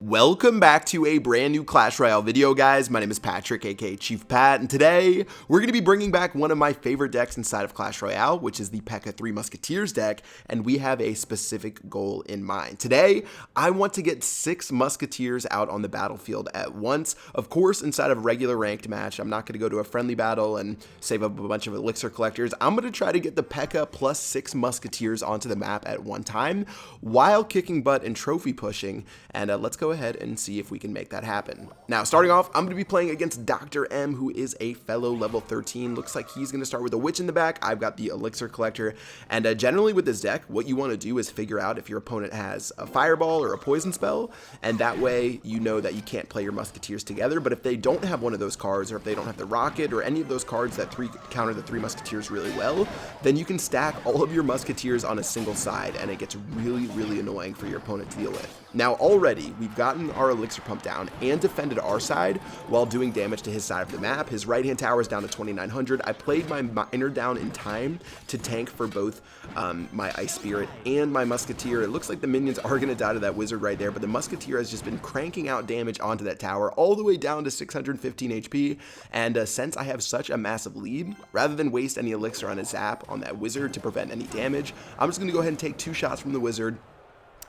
Welcome back to a brand new Clash Royale video, guys. My name is Patrick, aka Chief Pat, and today we're going to be bringing back one of my favorite decks inside of Clash Royale, which is the PEKKA 3 Musketeers deck, and we have a specific goal in mind. Today, I want to get 6 Musketeers out on the battlefield at once. Of course, inside of a regular ranked match, I'm not going to go to a friendly battle and save up a bunch of elixir collectors. I'm going to try to get the PEKKA plus 6 Musketeers onto the map at one time while kicking butt and trophy pushing, and let's go ahead and see if we can make that happen. Now, starting off, I'm going to be playing against Dr. M, who is a fellow level 13. Looks like he's going to start with a witch in the back. I've got the elixir collector, and generally with this deck, what you want to do is figure out if your opponent has a fireball or a poison spell, and that way you know that you can't play your musketeers together. But if they don't have one of those cards, or if they don't have the rocket or any of those cards that counter the 3 musketeers really well, then you can stack all of your musketeers on a single side, and it gets really annoying for your opponent to deal with. Now, already we've gotten our elixir pump down and defended our side while doing damage to his side of the map. His right hand tower is down to 2900. I played my miner down in time to tank for both my ice spirit and my musketeer. It looks like the minions are going to die to that wizard right there, but the musketeer has just been cranking out damage onto that tower all the way down to 615 HP. And since I have such a massive lead, rather than waste any elixir on a zap on that wizard to prevent any damage, I'm just going to go ahead and take 2 shots from the wizard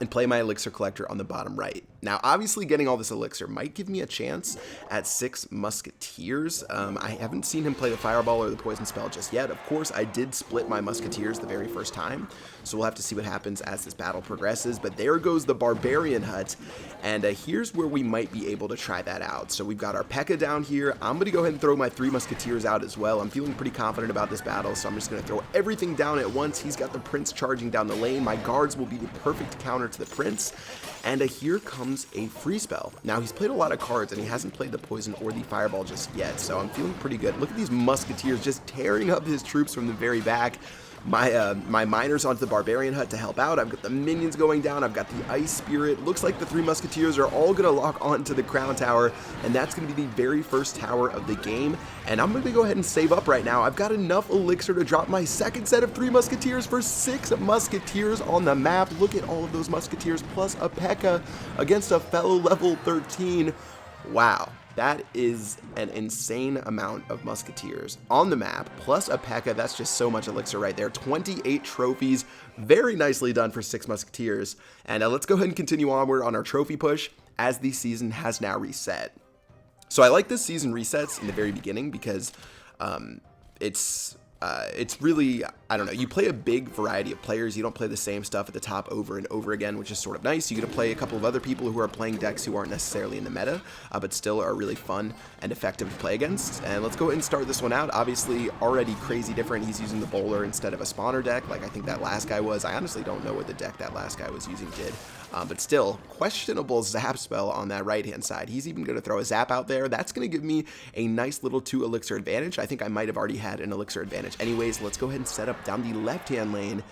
and play my elixir collector on the bottom right. Now, obviously getting all this elixir might give me a chance at 6 musketeers. I haven't seen him play the fireball or the poison spell just yet. Of course, I did split my musketeers the very first time, so we'll have to see what happens as this battle progresses. But there goes the barbarian hut, and here's where we might be able to try that out. So we've got our PEKKA down here. I'm going to go ahead and throw my 3 musketeers out as well. I'm feeling pretty confident about this battle, so I'm just going to throw everything down at once. He's got the prince charging down the lane. My guards will be the perfect counter to the prince, and here comes a free spell. Now, he's played a lot of cards and he hasn't played the poison or the fireball just yet, so I'm feeling pretty good. Look at these musketeers just tearing up his troops from the very back. My miners onto the barbarian hut to help out. I've got the minions going down. I've got the ice spirit. Looks like the 3 musketeers are all going to lock onto the crown tower, and that's going to be the very first tower of the game. And I'm going to go ahead and save up right now. I've got enough elixir to drop my second set of 3 musketeers for 6 musketeers on the map. Look at all of those musketeers plus a PEKKA against a fellow level 13. Wow. That is an insane amount of musketeers on the map, plus a PEKKA. That's just so much elixir right there. 28 trophies, very nicely done for 6 musketeers. And let's go ahead and continue onward on our trophy push as the season has now reset. So I like this season resets in the very beginning because it's really, I don't know, you play a big variety of players. You don't play the same stuff at the top over and over again, which is sort of nice. You get to play a couple of other people who are playing decks who aren't necessarily in the meta, but still are really fun and effective to play against. And let's go ahead and start this one out. Obviously, already crazy different. He's using the bowler instead of a spawner deck, like I think that last guy was. I honestly don't know what the deck that last guy was using did. But still, questionable zap spell on that right-hand side. He's even going to throw a zap out there. That's going to give me a nice little 2 elixir advantage. I think I might have already had an elixir advantage anyways. Let's go ahead and set up down the left-hand lane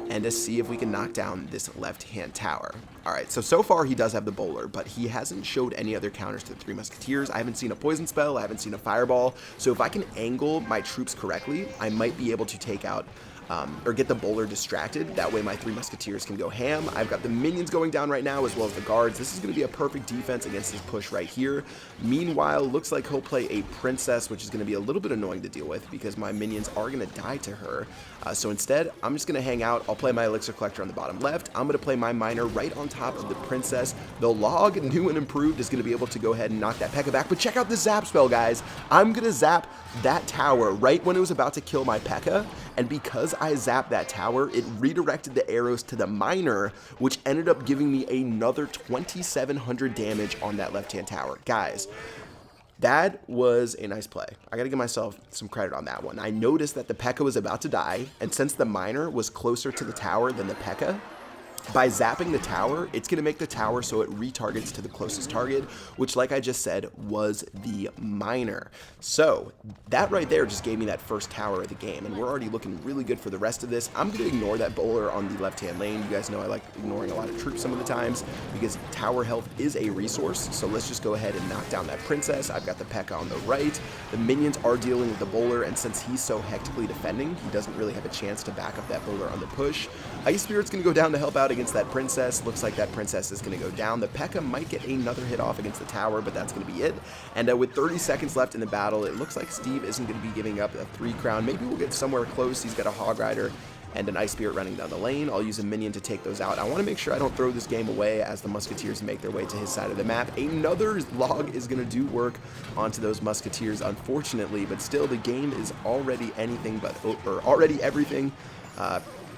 and just see if we can knock down this left-hand tower. Alright, so far he does have the bowler, but he hasn't showed any other counters to the 3 musketeers. I haven't seen a poison spell. I haven't seen a fireball. So if I can angle my troops correctly, I might be able to take out or get the bowler distracted. That way my 3 musketeers can go ham. I've got the minions going down right now as well as the guards. This is going to be a perfect defense against his push right here. Meanwhile, looks like he'll play a princess, which is going to be a little bit annoying to deal with because my minions are going to die to her. So instead, I'm just going to hang out. I'll play my elixir collector on the bottom left. I'm going to play my miner right on top of the princess. The log, new and improved, is going to be able to go ahead and knock that PEKKA back. But check out this zap spell, guys. I'm going to zap that tower right when it was about to kill my PEKKA, and because I zapped that tower, it redirected the arrows to the miner, which ended up giving me another 2700 damage on that left-hand tower. Guys, that was a nice play. I gotta give myself some credit on that one. I noticed that the PEKKA was about to die, and since the miner was closer to the tower than the PEKKA, by zapping the tower, it's going to make the tower so it retargets to the closest target, which, like I just said, was the miner. So that right there just gave me that first tower of the game, and we're already looking really good for the rest of this. I'm going to ignore that bowler on the left-hand lane. You guys know I like ignoring a lot of troops some of the times because tower health is a resource. So let's just go ahead and knock down that princess. I've got the PEKKA on the right. The minions are dealing with the bowler, and since he's so hectically defending, he doesn't really have a chance to back up that bowler on the push. Ice Spirit's going to go down to help out against that princess. Looks like that princess is going to go down. The P.E.K.K.A might get another hit off against the tower, but that's going to be it. And with 30 seconds left in the battle, it looks like Steve isn't going to be giving up a 3 crown. Maybe we'll get somewhere close. He's got a Hog Rider and an Ice Spirit running down the lane. I'll use a minion to take those out. I want to make sure I don't throw this game away as the Musketeers make their way to his side of the map. Another log is going to do work onto those Musketeers, unfortunately, but still the game is already anything but, or already everything.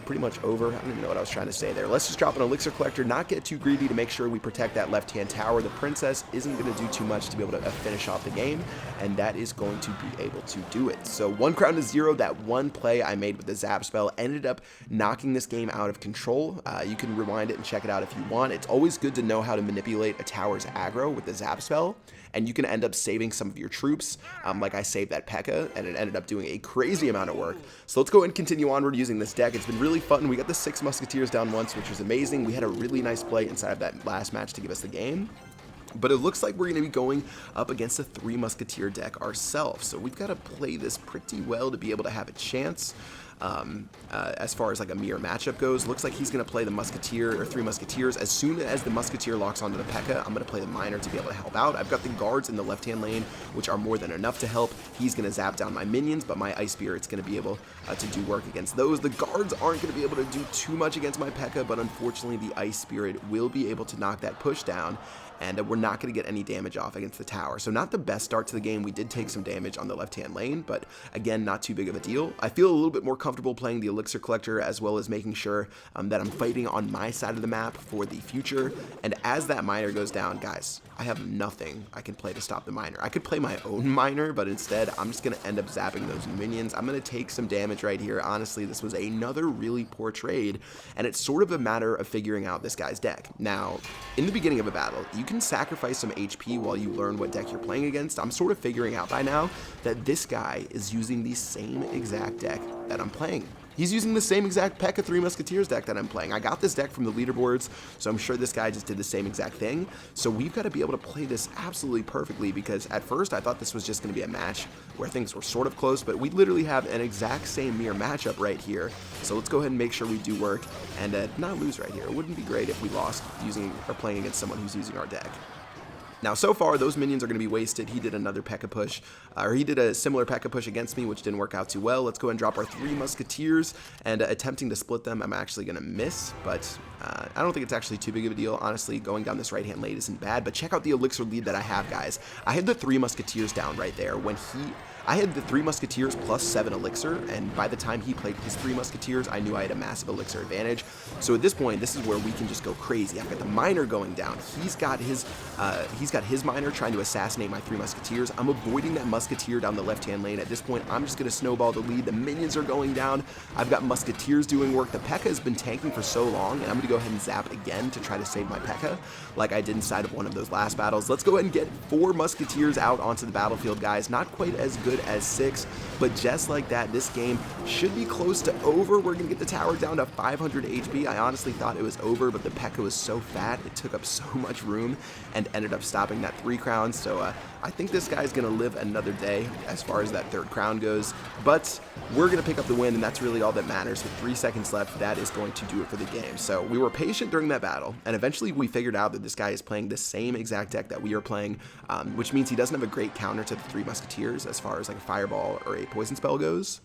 Pretty much over. I don't even know what I was trying to say there. Let's just drop an elixir collector, not get too greedy to make sure we protect that left-hand tower. The princess isn't going to do too much to be able to finish off the game, and that is going to be able to do it. So 1 crown to 0. That one play I made with the zap spell ended up knocking this game out of control. You can rewind it and check it out if you want. It's always good to know how to manipulate a tower's aggro with the zap spell, and you can end up saving some of your troops, like I saved that P.E.K.K.A, and it ended up doing a crazy amount of work. So let's go ahead and continue onward using this deck. It's been really fun. We got the 6 Musketeers down once, which was amazing. We had a really nice play inside of that last match to give us the game. But it looks like we're going to be going up against a 3 Musketeer deck ourselves. So we've got to play this pretty well to be able to have a chance. As far as like a mirror matchup goes, looks like he's going to play the Musketeer or 3 Musketeers. As soon as the Musketeer locks onto the P.E.K.K.A, I'm going to play the Miner to be able to help out. I've got the guards in the left-hand lane, which are more than enough to help. He's going to zap down my minions, but my Ice Spirit's going to be able to do work against those. The guards aren't going to be able to do too much against my P.E.K.K.A, but unfortunately the Ice Spirit will be able to knock that push down, and we're not going to get any damage off against the tower. So not the best start to the game. We did take some damage on the left-hand lane, but again, not too big of a deal. I feel a little bit more comfortable playing the elixir collector, as well as making sure that I'm fighting on my side of the map for the future. And as that miner goes down, guys, I have nothing I can play to stop the miner. I could play my own miner, but instead I'm just going to end up zapping those minions. I'm going to take some damage right here. Honestly, this was another really poor trade, and it's sort of a matter of figuring out this guy's deck. Now, in the beginning of a battle, you can sacrifice some HP while you learn what deck you're playing against. I'm sort of figuring out by now that this guy is using the same exact deck that I'm playing. He's using the same exact P.E.K.K.A 3 Musketeers deck that I'm playing. I got this deck from the leaderboards, so I'm sure this guy just did the same exact thing. So we've got to be able to play this absolutely perfectly, because at first I thought this was just going to be a match where things were sort of close, but we literally have an exact same mirror matchup right here. So let's go ahead and make sure we do work and not lose right here. It wouldn't be great if we lost using or playing against someone who's using our deck. Now, so far, those minions are going to be wasted. He did another P.E.K.K.A push, or he did a similar P.E.K.K.A push against me, which didn't work out too well. Let's go ahead and drop our 3 Musketeers, and attempting to split them, I'm actually going to miss, but I don't think it's actually too big of a deal. Honestly, going down this right-hand lane isn't bad, but check out the elixir lead that I have, guys. I had the 3 Musketeers down right there when I had the 3 Musketeers plus 7 elixir, and by the time he played his 3 Musketeers, I knew I had a massive elixir advantage. So at this point, this is where we can just go crazy. I've got the miner going down. He's got his miner trying to assassinate my 3 Musketeers. I'm avoiding that Musketeer down the left-hand lane. At this point, I'm just going to snowball the lead. The minions are going down. I've got Musketeers doing work. The P.E.K.K.A has been tanking for so long, and I'm going to go ahead and zap again to try to save my P.E.K.K.A like I did inside of one of those last battles. Let's go ahead and get 4 Musketeers out onto the battlefield, guys. Not quite as good as 6, but just like that, this game should be close to over. We're going to get the tower down to 500 HP. I honestly thought it was over, but the P.E.K.K.A was so fat, it took up so much room and ended up stopping that 3 crowns. So I think this guy's going to live another day as far as that 3rd crown goes, but we're going to pick up the win, and that's really all that matters. With 3 seconds left, that is going to do it for the game. So we were patient during that battle, and eventually we figured out that this guy is playing the same exact deck that we are playing, which means he doesn't have a great counter to the 3 Musketeers as far as like a fireball or a poison spell goes.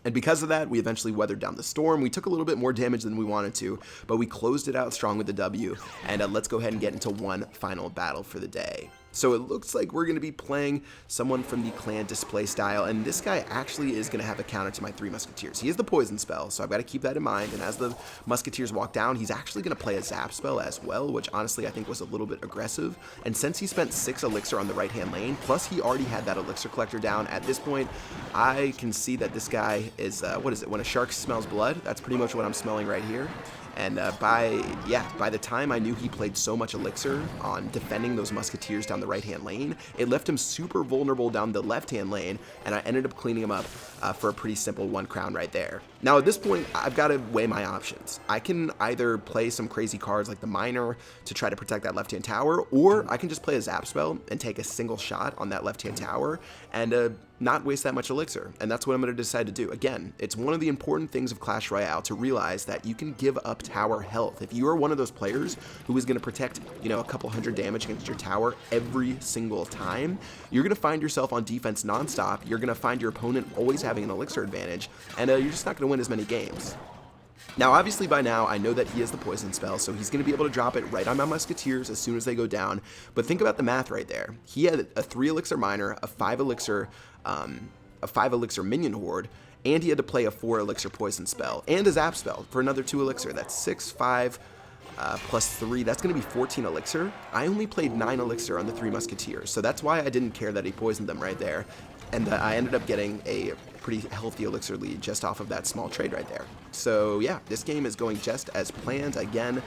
And because of that, we eventually weathered down the storm. We took a little bit more damage than we wanted to, but we closed it out strong with the W. And let's go ahead and get into one final battle for the day. So it looks like we're going to be playing someone from the clan display style, and this guy actually is going to have a counter to my 3 Musketeers. He has the poison spell, so I've got to keep that in mind, and as the Musketeers walk down, he's actually going to play a zap spell as well, which honestly I think was a little bit aggressive. And since he spent 6 elixir on the right-hand lane, plus he already had that elixir collector down, at this point, I can see that this guy is, what is it, when a shark smells blood? That's pretty much what I'm smelling right here. And by the time I knew he played so much elixir on defending those Musketeers down the right-hand lane, it left him super vulnerable down the left-hand lane, and I ended up cleaning him up for a pretty simple 1 crown right there. Now at this point, I've got to weigh my options. I can either play some crazy cards like the Miner to try to protect that left-hand tower, or I can just play a Zap spell and take a single shot on that left-hand tower and not waste that much elixir. And that's what I'm going to decide to do. Again, it's one of the important things of Clash Royale to realize that you can give up tower health. If you are one of those players who is going to protect, a couple hundred damage against your tower every single time, you're going to find yourself on defense nonstop. You're going to find your opponent always having an elixir advantage, and you're just not going to win as many games. Now, obviously, by now, I know that he has the poison spell, so he's going to be able to drop it right on my Musketeers as soon as they go down. But think about the math right there. He had a 3 elixir Miner, a 5 elixir minion horde, and he had to play a 4 elixir poison spell and a Zap spell for another 2 elixir. That's 6, 5, plus 3. That's going to be 14 elixir. I only played 9 elixir on the 3 Musketeers, so that's why I didn't care that he poisoned them right there. And I ended up getting a pretty healthy elixir lead just off of that small trade right there. So yeah, this game is going just as planned. Again,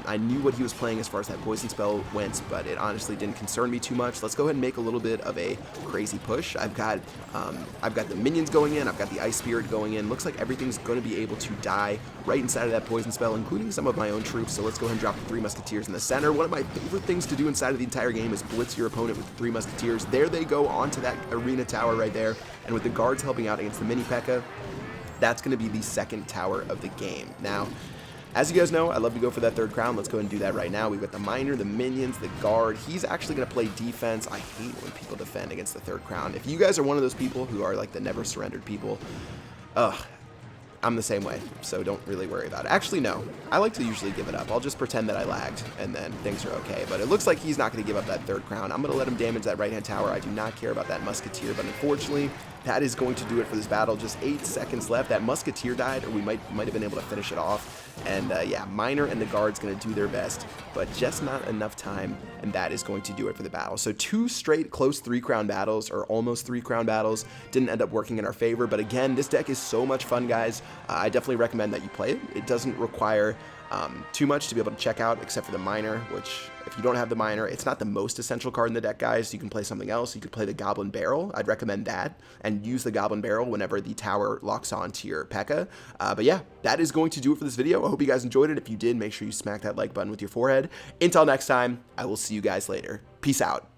I knew what he was playing as far as that poison spell went, but it honestly didn't concern me too much. Let's go ahead and make a little bit of a crazy push. I've got the minions going in. I've got the Ice Spirit going in. Looks like everything's going to be able to die right inside of that poison spell, including some of my own troops. So let's go ahead and drop the 3 Musketeers in the center. One of my favorite things to do inside of the entire game is blitz your opponent with the 3 Musketeers. There they go onto that arena tower right there, and with the guards helping out against the mini PEKKA, that's going to be the second tower of the game. Now, as you guys know, I love to go for that 3rd crown. Let's go ahead and do that right now. We've got the Miner, the minions, the guard. He's actually going to play defense. I hate when people defend against the 3rd crown. If you guys are one of those people who are like the never surrendered people, I'm the same way, so don't really worry about it. Actually, no. I like to usually give it up. I'll just pretend that I lagged, and then things are okay. But it looks like he's not going to give up that 3rd crown. I'm going to let him damage that right-hand tower. I do not care about that Musketeer, but unfortunately, that is going to do it for this battle. Just 8 seconds left. That Musketeer died, or we might have been able to finish it off. And yeah, Miner and the guard's going to do their best, but just not enough time, and that is going to do it for the battle. So 2 straight close 3-crown battles, or almost 3-crown battles, didn't end up working in our favor. But again, this deck is so much fun, guys. I definitely recommend that you play it. It doesn't require too much to be able to check out, except for the Miner, which if you don't have the Miner, it's not the most essential card in the deck, guys. You can play something else. You could play the Goblin Barrel. I'd recommend that, and use the Goblin Barrel whenever the tower locks on to your PEKKA. But yeah, that is going to do it for this video. I hope you guys enjoyed it. If you did, make sure you smack that like button with your forehead. Until next time, I will see you guys later. Peace out.